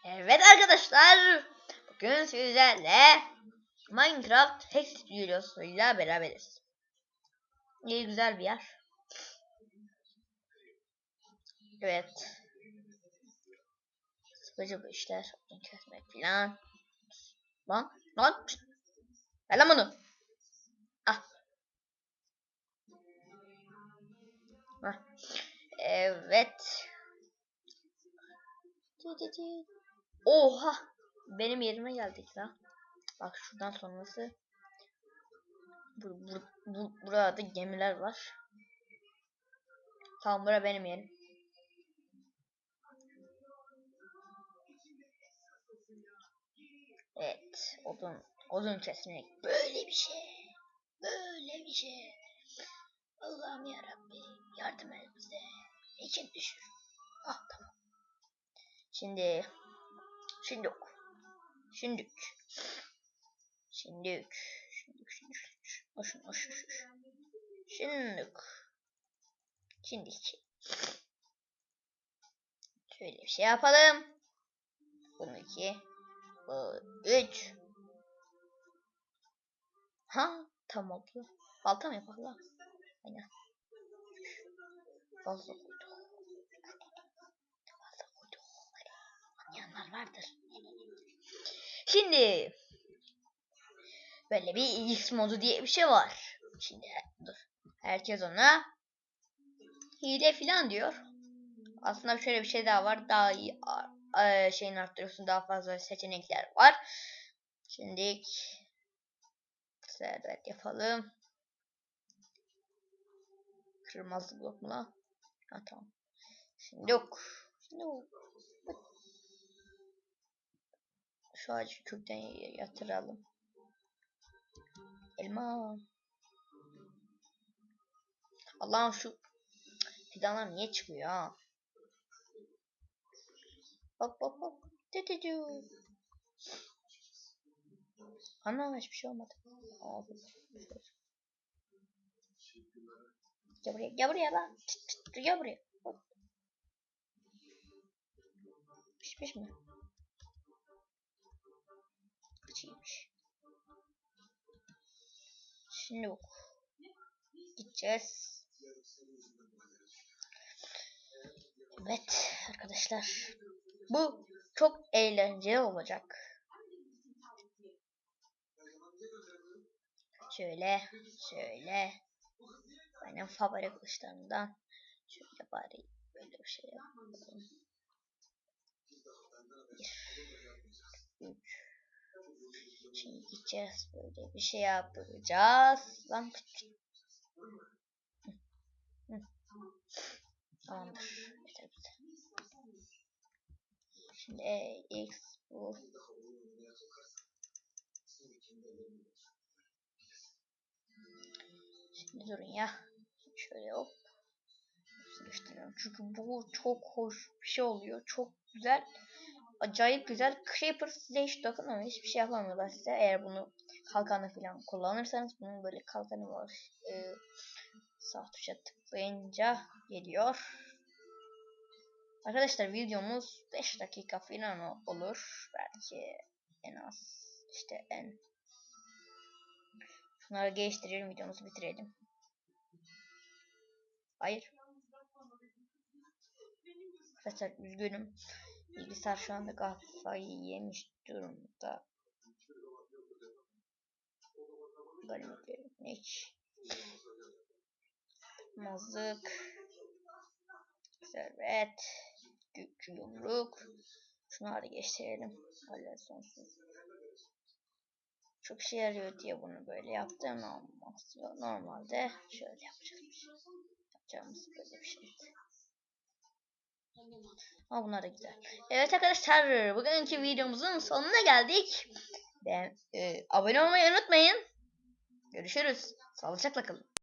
Evet arkadaşlar, bugün sizlerle Minecraft Hex videosuyla beraberiz. İyi güzel bir yer. Evet. Sıkıcı bu işler. Kesmek filan. Lan. Pişt. Ver lan bunu. Ah. Hah. Evet. Oha. Benim yerime geldik lan. Bak şuradan sonrası. Burada gemiler var. Tamam, bura benim yerim. Evet. Odun kesmek. Böyle bir şey. Böyle bir şey. Allah'ım yarabbi. Yardım et bize. İçim düşür. Ah tamam. Şimdi. Şimdük. Şimdük. Şimdük. Şimdük. Şöyle bir şey yapalım. Bunu 2. Bu 3. Ha tam oldu. Balta mı yapalım? Aynen. Fazla koyduk. Anlayanlar vardır. Şimdi böyle bir X modu diye bir şey var. Şimdi dur. Herkes ona hile filan diyor. Aslında şöyle bir şey daha var. Daha iyi şeyini arttırıyorsun. Daha fazla seçenekler var. Şimdi servet yapalım. Kırmızı blok mu lan? Ha tamam. Şimdi yok. Şu ağacı kökten yatıralım. Elma. Allah'ım şu fidanlar niye çıkıyor ha? Bak. Ana hiçbir şey olmadı. Gel buraya lan. Gel buraya. Hop. Pişmiş mi? Çiğmiş. Şimdi gideceğiz. Evet arkadaşlar. Bu çok eğlenceli olacak. Şöyle. Benim favori kılıçlarımdan. Şöyle bari böyle bir şey yapalım. 1, 3. Şimdi gideceğiz, böyle bir şey yapacağız. Lan tamamdır. Yeter bize. Şimdi X bu. Şimdi durun ya. Şöyle hop. Sıkıştırıyorum. Çünkü bu çok hoş bir şey oluyor. Çok güzel. Acayip güzel. Creeper size hiç dokunmuyor. Hiçbir şey yapamıyorlar size. Eğer bunu kalkanı falan kullanırsanız, bunun böyle kalkanı var. Sağ tuşa tıklayınca geliyor. Arkadaşlar videomuz 5 dakika falan olur. Belki en az. İşte en. Şunları geliştirelim, videomuzu bitirelim. Hayır. Arkadaşlar üzgünüm. Bilgisayar şu anda kafayı yemiş durumda. Ne hiç. Mazık. Servet. Güçlü yumruk. Şunları geçtirelim. Hala sonsuz. Çok işe yarıyor diye bunu böyle yaptım. Normalde şöyle yapacağız. Yapacağımız böyle bir şey. Ama bunlar da güzel. Evet arkadaşlar, bugünkü videomuzun sonuna geldik. Abone olmayı unutmayın. Görüşürüz. Sağlıcakla kalın.